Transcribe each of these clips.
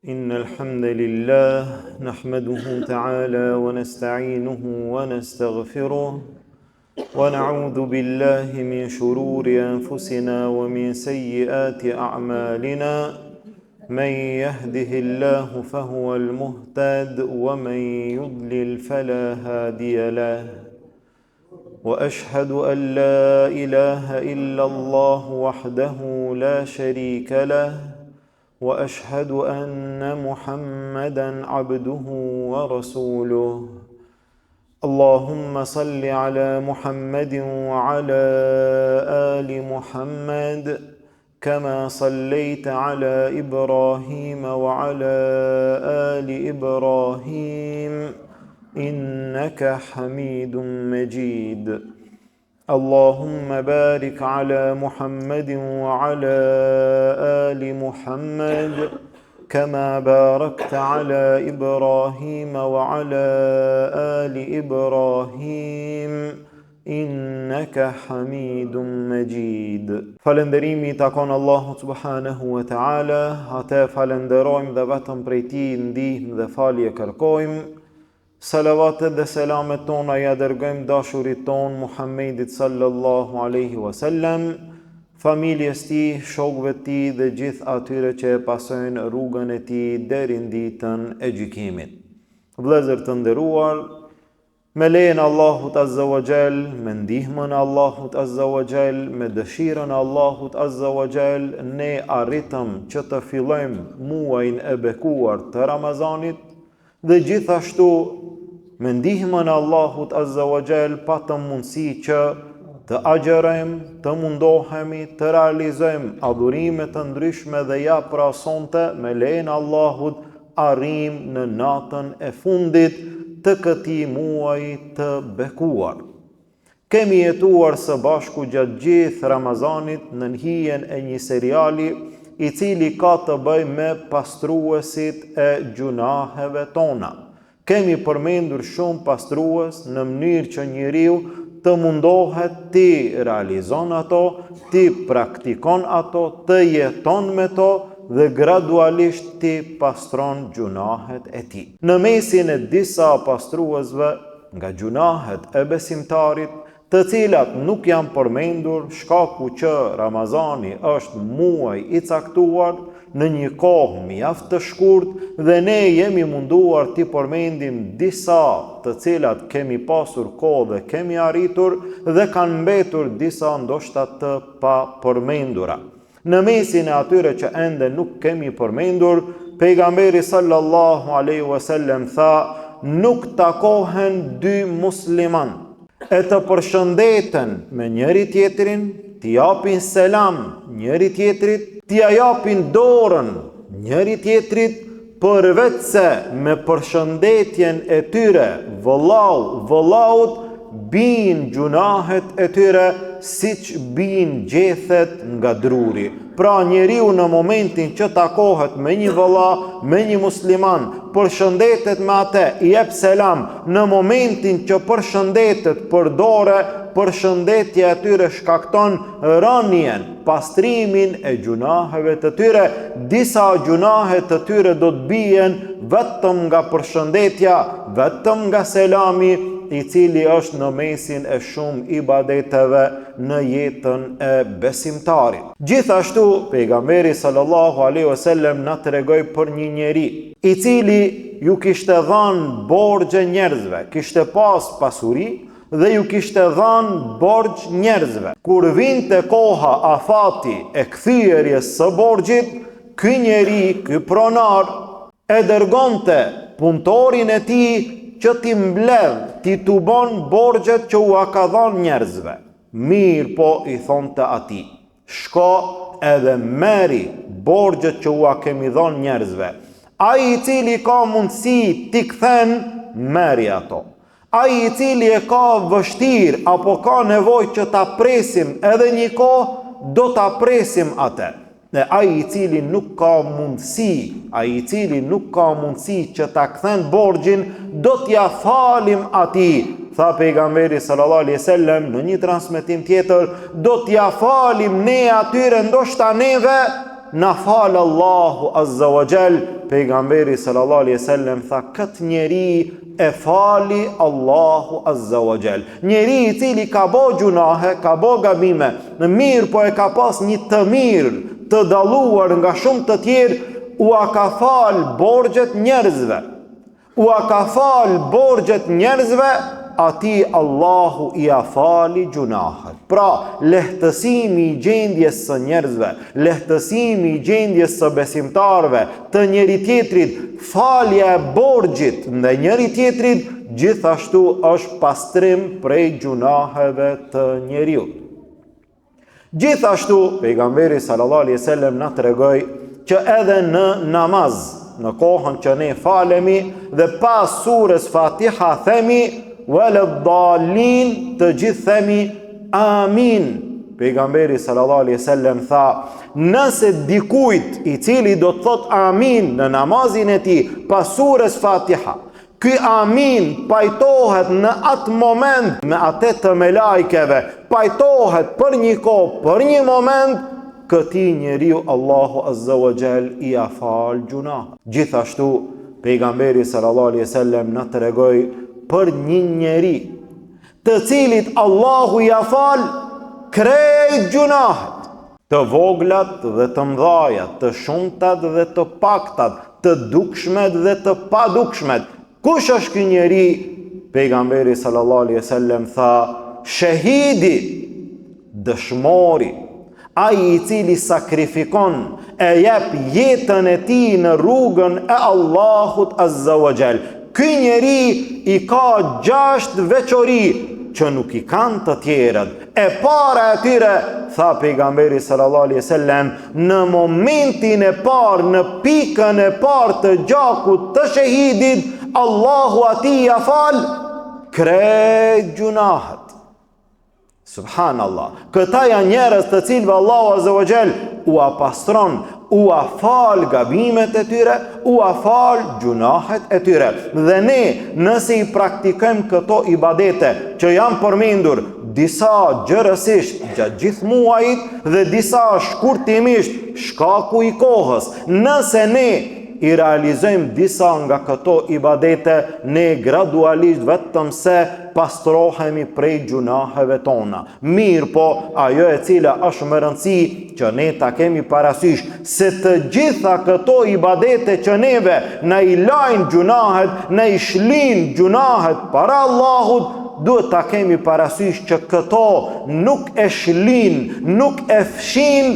إن الحمد لله نحمده تعالى ونستعينه ونستغفره ونعوذ بالله من شرور أنفسنا ومن سيئات أعمالنا من يهده الله فهو المهتد ومن يضلل فلا هادي له وأشهد أن لا إله إلا الله وحده لا شريك له وأشهد أن محمدًا عبده ورسوله اللهم صل على محمد وعلى آل محمد كما صليت على إبراهيم وعلى آل إبراهيم إنك حميد مجيد اللهم بارك على محمد وعلى آل محمد كما باركت على إبراهيم وعلى آل إبراهيم إنك حميد مجيد. Falënderimi takon Allahut subhanahu wa taala, atë falenderojmë dhe vetëm prej tij ndihmë dhe falje kërkojmë. Salavatet dhe selamet tona ja dërgojmë dashurit ton Muhammedit sallallahu alaihi wasallam, familjes tij, shokëve të tij dhe gjithë atyre që e pasojnë rrugën e tij deri në ditën e gjykimit. Vëllezër të nderuar, me lejen e Allahut azza wa jall, me ndihmën e Allahut azza wa jall, me dëshirën e Allahut azza wa jall, ne arritëm që të fillojmë muajin e bekuar të Ramazanit dhe gjithashtu me ndihmën e Allahut azza wa jall patëm mundësi që të agjerojmë, të mundohemi, të realizojmë adhurime të ndryshme dhe ja pra sonte me lejen e Allahut arrim në natën e fundit të këtij muaji të bekuar. Kemi jetuar së bashku gjatë gjithë Ramazanit në hijen e një seriali i cili ka të bëjë me pastruesit e gjunaheve tona. Kemi përmendur shumë pastrues në mënyrë që njeriu të mundohet ti realizon ato, ti praktikon ato, të jeton me to dhe gradualisht ti pastron gjunahet e tij. Në mesin e disa pastruesve nga gjunahet e besimtarit, të cilat nuk janë përmendur, shkaku që Ramazani është muaj i caktuar në një kohë mjaft të shkurt dhe ne jemi munduar t'i përmendim disa të cilat kemi pasur kohë dhe kemi arritur dhe kanë mbetur disa ndoshta të pa përmendura. Në mesin e atyre që ende nuk kemi përmendur, pejgamberi sallallahu alaihi wasallam tha, nuk takohen dy musliman e të përshëndeten me njëri tjetrin, t'i japin selam njëri tjetrit, t'i japin dorën njëri tjetrit, përveç se me përshëndetjen e tyre vëllaut bin gjunahet e tyre siç bin gjethet nga druri. Pra njeriu në momentin që takohet me një vëlla, me një musliman, përshëndetet me atë, i jep selam, në momentin që përshëndetet për dore, përshëndetja e tyre shkakton rënien, pastrimin e gjunaheve të tyre. Disa gjunahe të tyre do të bien vetëm nga përshëndetja, vetëm nga selami, i cili është në mesin e shumë ibadeteve në jetën e besimtarit. Gjithashtu, pejgamberi sallallahu alaihi wasallam na tregoi për një njeri i cili ju kishte dhënë borxhe njerëzve, kishte pas pasuri dhe ju kishte dhënë borxh njerëzve. Kur vinte koha afati e kthyerjes së borxhit, ky njeri, ky pronar e dërgonte punëtorin e tij që ti mbledh, ti tu bon borxhet që u ka dhënë njerëzve. Mirë po i thonte atij, shko edhe merri borxhet që u kemi dhënë njerëzve. Ai i cili ka mundësi ti kthen, merri ato. Ai i cili e ka vështirë apo ka nevojë që ta presim edhe një kohë, do ta presim atë. Dhe ai i cili nuk ka mundësi që ta kthen borxhin, do t'ja falim atij. Tha pejgamberi sallallahu alaihi wasallam në një transmetim tjetër, do t'ja falim ne atyre ndoshta neve na fal Allahu azza wa jall. Pejgamberi sallallahu alaihi wasallam tha, këtë njeri e fali Allahu azza wa jall. Njeri i cili ka bo gjunahe, ka bo gabime, në mirë po e ka pas një të mirë, të dalluar nga shumë të tjerë, u a ka fal borxhet njerëzve. U a ka fal borxhet njerëzve, ati Allahu i a fali gjunahet. Pra, lehtësimi i gjendjes së njerëzve, lehtësimi i gjendjes së besimtarve, të njëri tjetrit, falja e borxhit ndaj njëri tjetrit, gjithashtu është pastrim prej gjunaheve të njeriu. Gjithashtu, pejgamberi sallallahu alaihi wasallam na tregoi që edhe në namaz, në kohën që ne falemi dhe pas surës Fatiha themi waladdallin, të gjithë themi amin. Pejgamberi sallallahu alaihi wasallam tha, nëse dikujt i cili do të thot amin në namazin e tij pas surës Fatiha, ky amin pajtohet në atë moment me atë të melajkeve, pajtohet për një kohë, për një moment, këti njeriu Allahu azza wa jall i a fal gjunah. Gjithashtu pejgamberi sallallahu alaihi wasallam na tregoi për një njeri të cilit Allahu i a fal krejt gjunahet, të voglat dhe të mdhajat, të shumtat dhe të paktat, të dukshmet dhe të padukshmet. Kush është ky njeri? Pejgamberi sallallahu alaihi wasallam tha, shahidi, dëshmori, ai i cili sakrifikon e jep jetën e tij në rrugën e Allahut azza wa jall. Ky njeri i ka 6 veçori që nuk i kanë të tjerët. E para e tyre, tha pejgamberi sallallahu alaihi wasallam, në momentin e parë, në pikën e parë të gjakut të shahidit, Allahu atij ja fal krejt gjunahet. Subhanallah. Këta janë njerëz të cilëve Allahu azza wa jall u pastron, u fal gabimet e tyre, u fal gjunahet e tyre. Dhe ne, nëse i praktikojmë këto ibadete që janë përmendur, disa gjërësisht gjatë gjithë muajit dhe disa shkurtimisht shkaku i kohës, nëse ne i realizojmë disa nga këto ibadete, ne gradualisht vetëm se pastrohemi prej gjunaheve tona. Mirë po, ajo e cila është më rëndësi që ne ta kemi parasysh, se të gjitha këto ibadete që neve na i lajnë gjunahet, na i shlin gjunahet para Allahut, duhet ta kemi parasysh që këto nuk e shlin, nuk e fshin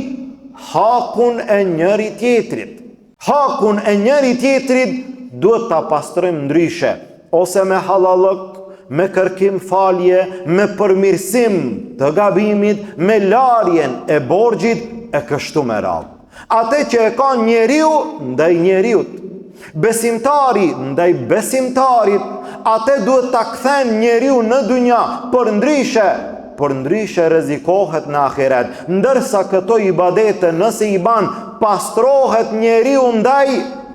hakun e njëri tjetrit. Hakun e njëri tjetrit duhet ta pastrojmë ndryshe, ose me halallëk, me kërkim falje, me përmirësim të gabimit, me larjen e borxhit e kështu me radhë. Atë që e ka njeriu ndaj njeriut, besimtari ndaj besimtarit, atë duhet ta kthen njeriu në dynja, për ndryshe rrezikohet në ahiret. Ndërsa këto ibadete nëse i ban, pastrohet njeriu ndaj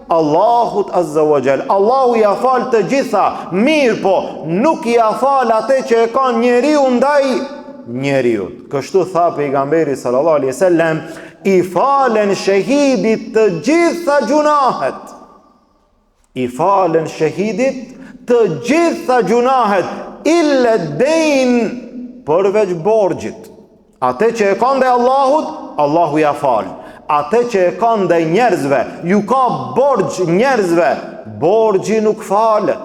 Allahut azza wa jall. Allahu ja fal të gjitha, mirë po nuk ja fal atë që e ka njeriu ndaj njeriu. Kështu tha pejgamberi sallallahu alaihi wasallam, i falen shahidit të gjitha gjunahet. I falen shahidit të gjitha gjunahet, illa dein, përveç borxhit. Atë që e ka ndaj Allahut, Allahu ja fal. Atë që e ka ndaj njerëzve, ju ka borxh njerëzve, borxhi nuk falet.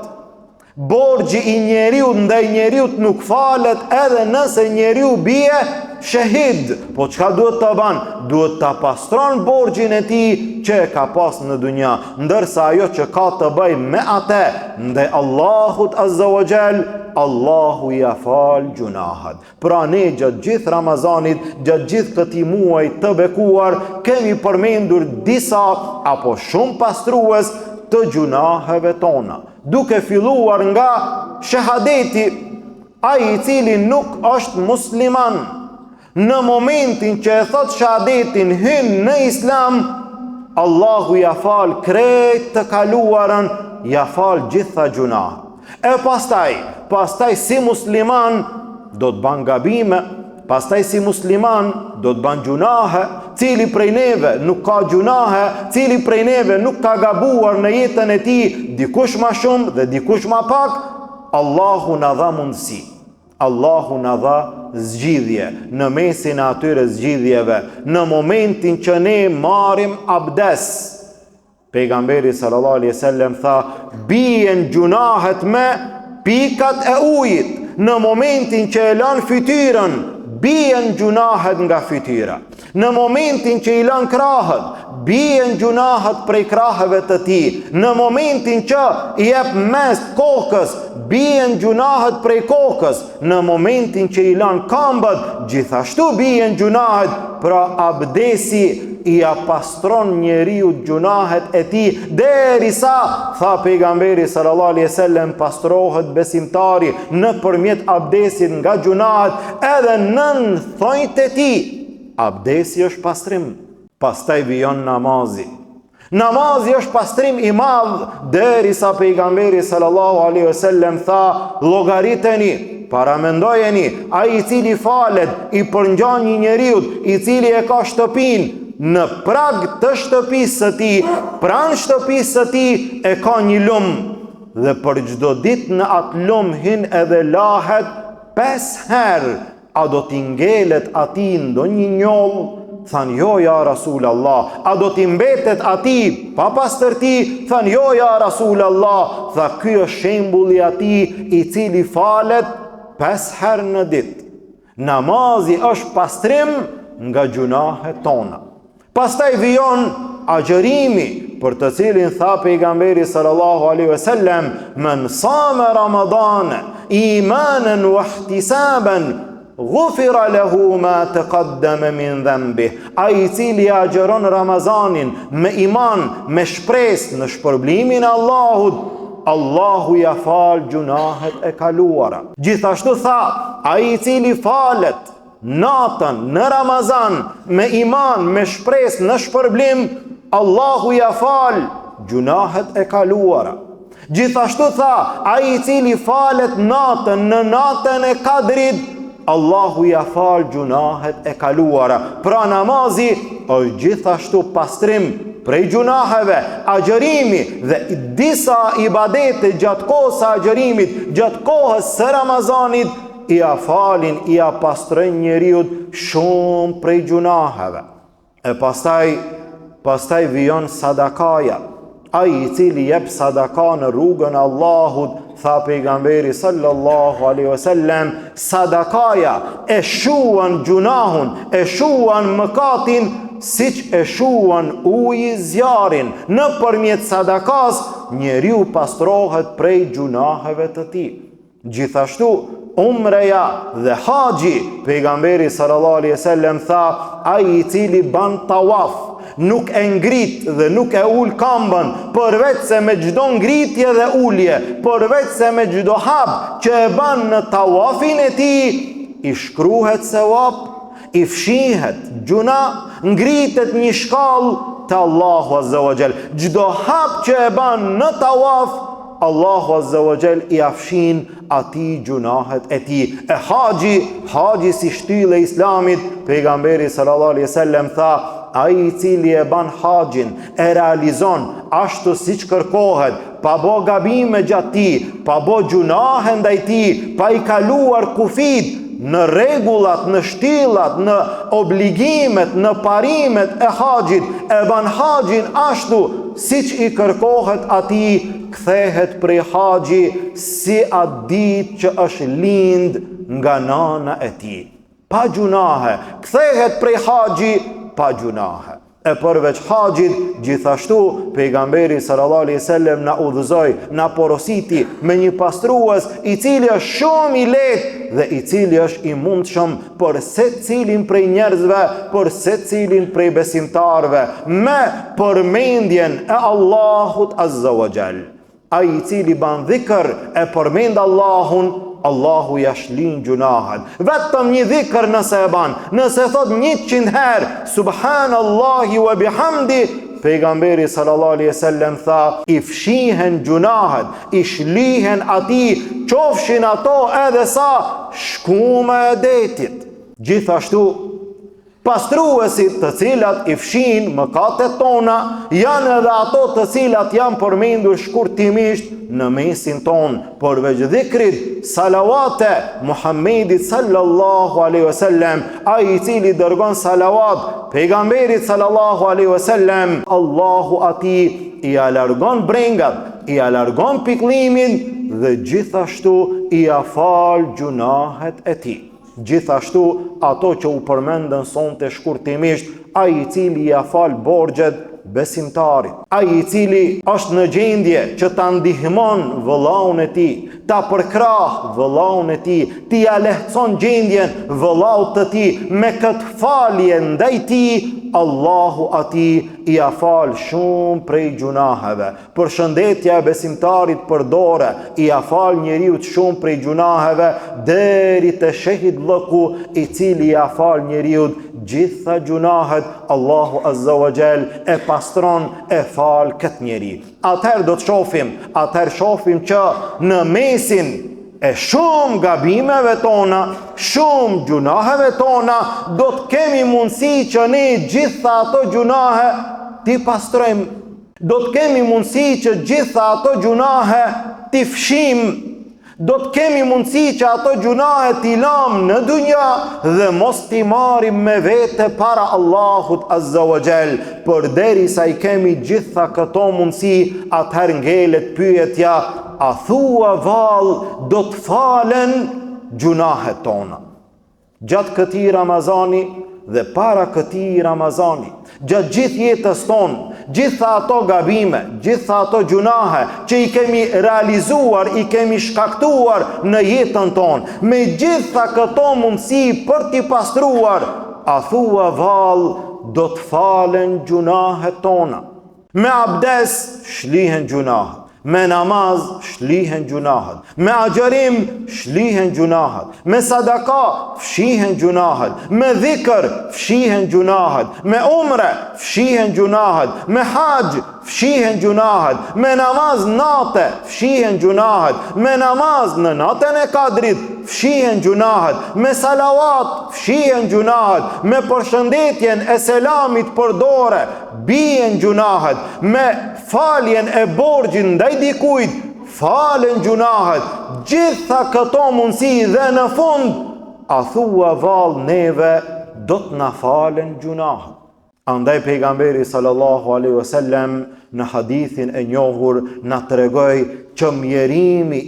Borxhi i njeriu ndaj njeriu nuk falet edhe nëse njeriu bie shahid. Po çka duhet të ban? Duhet ta pastron borxhin e tij që e ka pas në dunja, ndërsa ajo që ka të bëj me atë ndaj Allahut azza wa jall, Allahu ja fal gjunahat. Pra ne gjatë gjithë Ramazanit, gjatë gjithë këtij muaj të bekuar, kemi përmendur disa apo shumë pastrues të gjunaheve tona, duke filluar nga shahadeti, ai i cili nuk është musliman, në momentin që e thot shahadetin hyn në Islam, Allahu ja fal krejt të kaluarën, ja fal gjitha gjunah. E pastaj si musliman do të ban gabime, pastaj si musliman do të ban gjunahe, cili prej neve nuk ka gjunahe, cili prej neve nuk ka gabuar në jetën e tij, dikush ma shumë dhe dikush ma pak, Allahu na dha mundësi. Allahu na dha zgjidhje në mesin e atyre zgjidhjeve, në momentin që ne marrim abdes. Pejgamberi sallallahu alaihi wasallam tha, bien gjunahet me pikat e ujit. Në momentin që e lan fytyrën, bien gjunahet nga fytyra. Në momentin që i lan krahët, bien gjunahet prej krahëve të tij. Në momentin që i jep mes kokës, bien gjunahet prej kokës. Në momentin që i lan këmbët, gjithashtu bien gjunahet. Pra abdesi i pastron njeriu gjunahet e tij, derisa, tha pejgamberi sallallahu alaihi wasallam, pastrohet besimtari nëpërmjet abdesit nga gjunahet edhe nën thonjtë e tij. Abdesi është pastrim. Pastaj vijon namazi. Namazi është pastrim i madh, derisa pejgamberi sallallahu alaihi wasallam tha, llogariteni, paramendojeni, ai i cili falet, i përngjan një njeriu i cili e ka shtëpinë në prag të shtëpisë së tij, pranë shtëpisë së tij e ka një lum, dhe për çdo ditë në atë lum hin edhe lahet 5 herë. A do t'i ngelet atij ndonjë njoll? Than jo ja Rasulallah. A do t'i mbetet atij pa pastërti? Than jo ja Rasulallah. Tha ky është shembulli i atij i cili falet 5 herë në ditë. Namazi është pastrim nga gjunahet tona. Pastaj vijon agjërimi, për të cilin tha pejgamberi sallallahu alaihi wasallam, men sama Ramadan imanan wa ihtisaban ghufira lahu ma taqaddama min dhanbih. Ai i cili agjeron Ramazanin me iman, me shpresë në shpërblimin e Allahut, Allahu ja fal gjunahet e kaluara. Gjithashtu tha, ai i cili falet natën në Ramazan me iman, me shpresë në shpërblim, Allahu ja fal gjunahet e kaluara. Gjithashtu tha, ai i cili falet natën në natën e Kadrit, Allahu ja fal gjunahet e kaluara. Pra namazi është gjithashtu pastrim prej gjunaheve, agjërimi dhe disa ibadete gjatë kohës së agjërimit, gjatë kohës së Ramazanit, i falin, i pastrojnë njeriu shumë prej gjunaheve. E pastaj vijon sadakaja. Ai i cili jep sadaka në rrugën e Allahut, tha pejgamberi sallallahu alaihi wasallam, sadakaja e shuan gjunahun, e shuan mëkatin, siç e shuan uji zjarin. Nëpërmjet sadakas njeriu pastrohet prej gjunaheve të tij. Gjithashtu umreja dhe haxhi, pejgamberi sallallahu alaihi wasallam tha, ai i cili ban tawaf, nuk e ngrit dhe nuk e ul këmbën, përveç se me çdo ngritje dhe ulje, përveç se me çdo hap që e ban në tawafin e tij, i shkruhet sevap, i fshihet gjuna, ngritet një shkallë te Allahu azza wa jall. Çdo hap që e ban në tawaf, Allahu azza wa jall i afshin ati gjunahet e tij. E haxhi si shtyllë e Islamit, pejgamberi sallallahu alaihi wasallam tha, ai i cili e ban haxhin, e realizon ashtu siç kërkohet, pa bo gabime gjatë tij, pa bo gjunahe ndaj tij, pa i kaluar kufit në rregullat, në shtyllat, në obligimet, në parimet e haxhit, e ban haxhin ashtu siç i kërkohet atij, kthehet prej haxhi si atë ditë që është lind nga nana e tij. Pa gjunahe, kthehet prej haxhi pa gjunahe. E përveç haxhit, gjithashtu pejgamberi sallallahu alaihi wasallam na udhëzoi, na porositi me një pastrues i cili është shumë i lehtë dhe i cili është i mundshëm për secilin prej njerëzve, për secilin prej besimtarëve, me përmendjen e Allahut azza wa jall. Ai i cili ban dhikr e përmend Allahun, Allahu ja shlin gjunahet. Vetëm një dhikr nëse e ban, nëse thot 100 herë subhanallahi wa bihamdi, pejgamberi sallallahu alaihi wasallam tha, i fshihen gjunahet, i shlihen atij, qofshin ato edhe sa shkuma e detit. Gjithashtu Pastruesit të cilat i fshin mëkatet tona janë edhe ato të cilat janë përmendur shkurtimisht në mesin ton, përveç dhikrit, salavate Muhammedit sallallahu alaihi wasallam, ai i cili dërgon salavat pejgamberit sallallahu alaihi wasallam, Allahu atij i alargon brengat, i alargon piklimin dhe gjithashtu i afal gjunahet e tij. Gjithashtu ato që u përmendën sonte shkurtimisht, ai i cili i afal borxhet besimtarit, ai i cili është në gjendje që ta ndihmon vëllaun e tij, ta përkrah vëllaun e tij, ti ja lehtëson gjendjen vëllaut të tij me këtë falje ndaj tij, Allahu atij i afal shumë prej gjunaheve. Përshëndetja e besimtarit përdore i afal njeriu shumë prej gjunaheve deri te shehid lloku i cili i afal njeriu gjitha gjunahet. Allahu azza wa jall e pastron, e fal këtë njeri. Atëherë do të shohim që në mesin e shumë gabimeve tona, shumë gjunaheve tona, do të kemi mundësi që ne gjitha ato gjunahe ti pastrojmë. Do të kemi mundësi që gjitha ato gjunahe ti fshim. Do të kemi mundësi që ato gjunahe t'i lam në dunja dhe mos t'i marim me vete para Allahut azza wa jall. Përderisa i kemi gjitha këto mundësi, atëherë ngelet pyetja, a thua vallë do të falen gjunahet tona? Gjatë këtij Ramazani dhe para këtij Ramazani, gjatë gjithë jetës tonë, gjitha ato gabime, gjitha ato gjunahe që i kemi realizuar, i kemi shkaktuar në jetën tonë, me gjitha këto mundësi për t'i pastruar, a thua vallë do të falen gjunahet tona? Me abdes shlihen gjunahet, me namaz shlihen gjunahet, me agjerim shlihen gjunahet, me sadaka fshihen gjunahet, me dhikr fshihen gjunahet, me umre fshihen gjunahet, me hajj fshihen gjunahet, me namaz nate fshihen gjunahet, me namaz në natën e Kadrit fshihen gjunahet, me salawat fshihen gjunahet, me përshëndetjen e selamit përdore bien gjunahet, me faljen e borxhit ndaj dikujt falen gjunahet. Gjitha këto mundësi dhe në fund, a thua vallë neve do të na falen gjunahet? Andaj pejgamberi sallallahu alaihi wasallam në hadithin e njohur na tregoi që mjerimi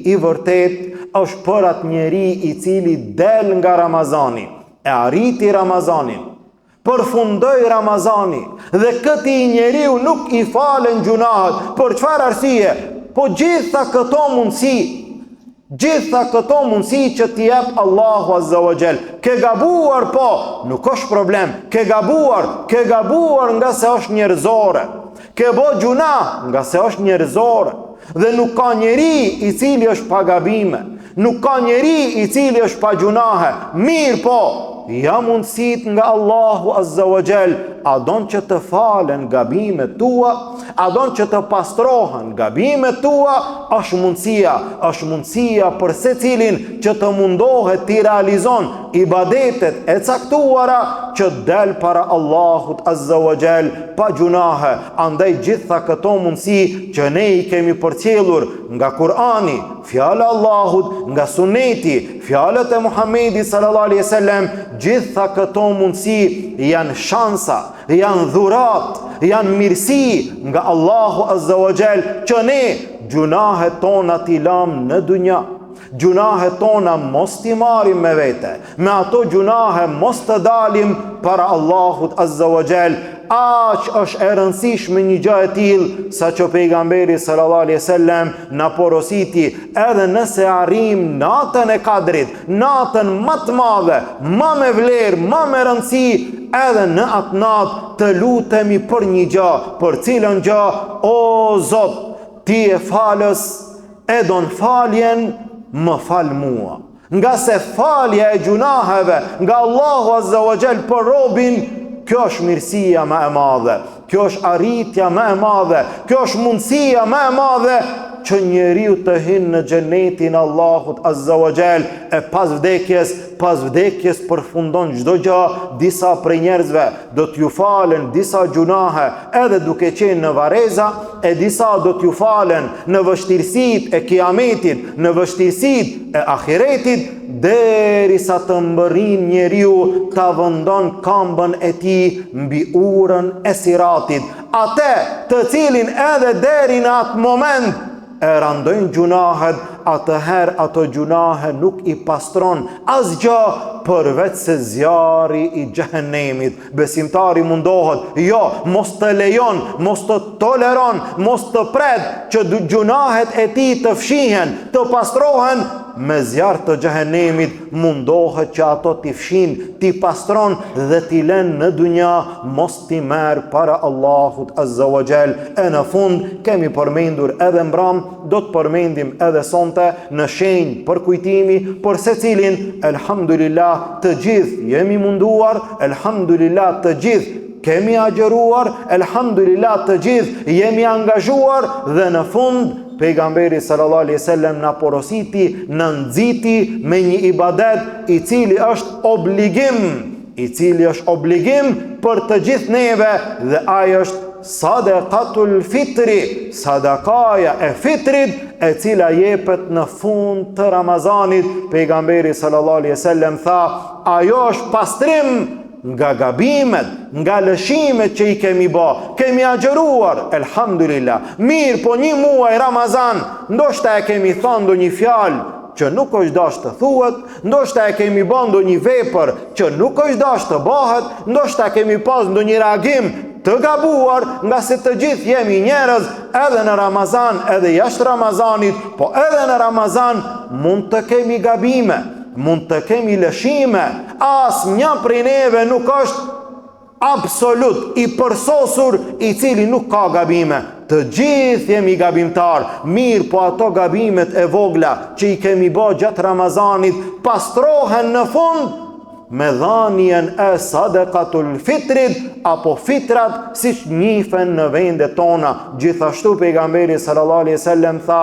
i vërtet është për atë njeri i cili del nga Ramazani, e arriti Ramazanin, përfundoi Ramazani dhe këtij njeriu nuk i falen gjunahet. Për çfarë arsye? Po gjitha këto mundësi që t'i jep Allahu azza wa jall. Ke gabuar, po, nuk është problem. Ke gabuar nga se është njerëzore. Ke bo gjuna nga se është njerëzore. Dhe nuk ka njeri i cili është pa gabime. Nuk ka njeri i cili është pa gjunahe. Mirë po, ja mundësit nga Allahu azza wa jall, a don që të falen gabimet tua, a don që të pastrohen gabimet tua, është mundësia për secilin që të mundohet t'i realizon ibadetet e caktuara që del para Allahut azza wa jall pa gjunahe. Andaj gjitha këto mundësi që ne i kemi përcjellur nga Kur'ani, fjala e Allahut, nga Suneti, fjalët e Muhamedit sallallahu alaihi wasallam, gjitha këto mundësi janë shansa, janë dhurat, janë mirësi nga Allahu azza wa jall që ne gjunahet tona t'i lam në dunja. Gjunahet tona mos t'i marim me vete, me ato gjunahe mos të dalim para Allahut azza wa jall. Aq është e rëndësishme një gjë e tillë sa që pejgamberi sallallahu alaihi wasallam na porositi, edhe nëse arrim natën e Kadrit, natën më të madhe, më me vlerë, më me rëndësi, edhe në atë natë të lutemi për një gjë, për cilën gjë? O Zot, ti e falës, e don faljen, më fal mua. Nga se falja e gjunaheve nga Allahu azza wa jall për robin, kjo është mirësia më e madhe, kjo është arritja më e madhe, kjo është mundësia më e madhe që njeriu të hyjë në xhenetin Allahut azza wa jall e pas vdekjes pas vdekjes përfundon çdo gjë. Disa prej njerëzve do t'ju falen disa gjunahe edhe duke qenë në vareza, e disa do t'ju falen në vështirësitë e kiametit, në vështirësitë e ahiretit, derisa të mbërrin njeriu ta vendon këmbën e tij mbi urën e siratit. Atë të cilin edhe deri në atë moment e randojnë gjunahet, atëherë ato gjunahe nuk i pastron asgjë përveç se zjarri i xhehenemit. Besimtari mundohet, jo, mos të lejon, mos të toleron, mos të pret që gjunahet e tij të fshihen, të pastrohen me zjarr të xhehenemit. Mundohet që ato t'i fshin, t'i pastron dhe t'i lën në dunja, mos t'i merr para Allahut Azza wa Jall. E në fund kemi përmendur edhe mbram, do të përmendim edhe sonte në shenjë për kujtimi për secilin. Elhamdulillah, të gjithë jemi munduar, elhamdulillah të gjithë kemi agjeruar, elhamdulillah të gjithë jemi angazhuar, dhe në fund pejgamberi sallallahu alaihi wasallam na porositi, na nxiti me një ibadet i cili është obligim për të gjithë neve, dhe ai është sadaqatul fitri, sadakaja e fitrit, e cila jepet në fund të Ramazanit. Pejgamberi sallallahu alaihi wasallam tha, ajo është pastrim nga gabimet, nga lëshimet që i kemi bë. Kemi agjeruar, elhamdulillah. Mirë, po një muaj Ramazan, ndoshta e kemi thënë ndonjë fjalë që nuk është dashur të thuhet, ndoshta e kemi bën ndonjë vepër që nuk është dashur të bëhet, ndoshta kemi pas ndonjë reagim të gabuar, nga se të gjithë jemi njerëz, edhe në Ramazan, edhe jashtë Ramazanit, po edhe në Ramazan mund të kemi gabime, mund të kemi lëshime. Asnjë prej neve nuk është absolut i përsosur i cili nuk ka gabime. Të gjithë jemi gabimtar. Mirë, po ato gabimet e vogla që i kemi bë gjatë Ramazanit pastrohen në fund me dhanien e sadaqatul fitrit, apo fitrat siç njihen në vendet tona. Gjithashtu pejgamberi sallallahu alaihi wasallam tha,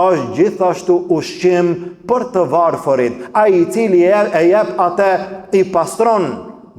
është gjithashtu ushqim për të varfërit. Ai i cili e jep atë i pastron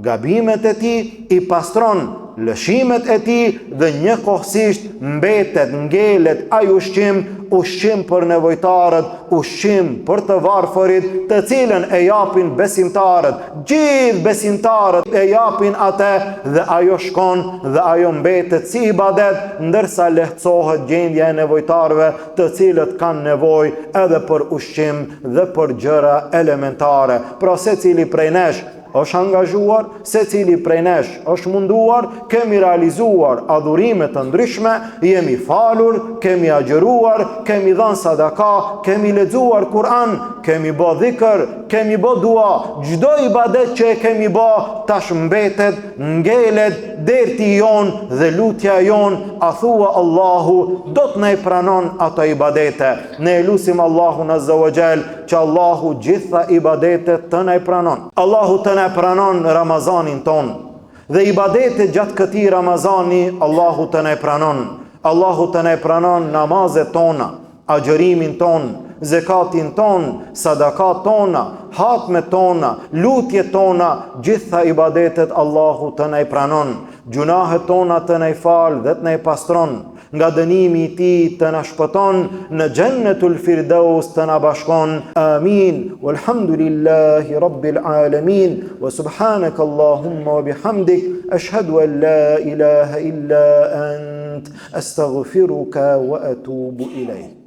gabimet e tij, i pastron lëshimet e tij, dhe njëkohësisht mbetet, ngelet ai ushqim për nevojtarët, ushqim për të varfërit, të cilën e japin besimtarët. Gjithë besimtarët e japin atë, dhe ajo shkon dhe ajo mbetet si ibadet, ndërsa lehtësohet gjendja e nevojtarëve, të cilët kanë nevojë edhe për ushqim dhe për gjëra elementare. Pra secili prej nesh është angazhuar, secili prej nesh është munduar, kemi realizuar adhurime të ndryshme, jemi falur, kemi agjeruar, kemi dhënë sadaka, kemi lexuar Kur'an, kemi bë dhikr, kemi bë dua. Çdo ibadet që e kemi bë tash mbetet, ngelet derti jon dhe lutja jon, a thua Allahu do të na i pranon ato ibadete. Ne lutim Allahun Azza wa Jall që Allahu gjitha ibadetet të na i pranon. Allahu të na pranon Ramazanin ton, dhe ibadetet gjatë këtij Ramazani Allahu të na i pranon. Allahu të na i pranon namazet tona, agjerimin ton, zekatin ton, sadakat tona, hatmet tona, lutjet tona, gjitha ibadetet Allahu të na i pranon. Gjunahet tona të na i fal dhe të na i pastron. Nga dënimi i tij të na shpëton, në Jannatul Firdaus të na bashkon. Amin. Walhamdulillahi Rabbil Alamin. Wa subhanaka Allahumma wa bihamdik, ashhadu an la ilaha illa ant, astaghfiruka wa atubu ilayk.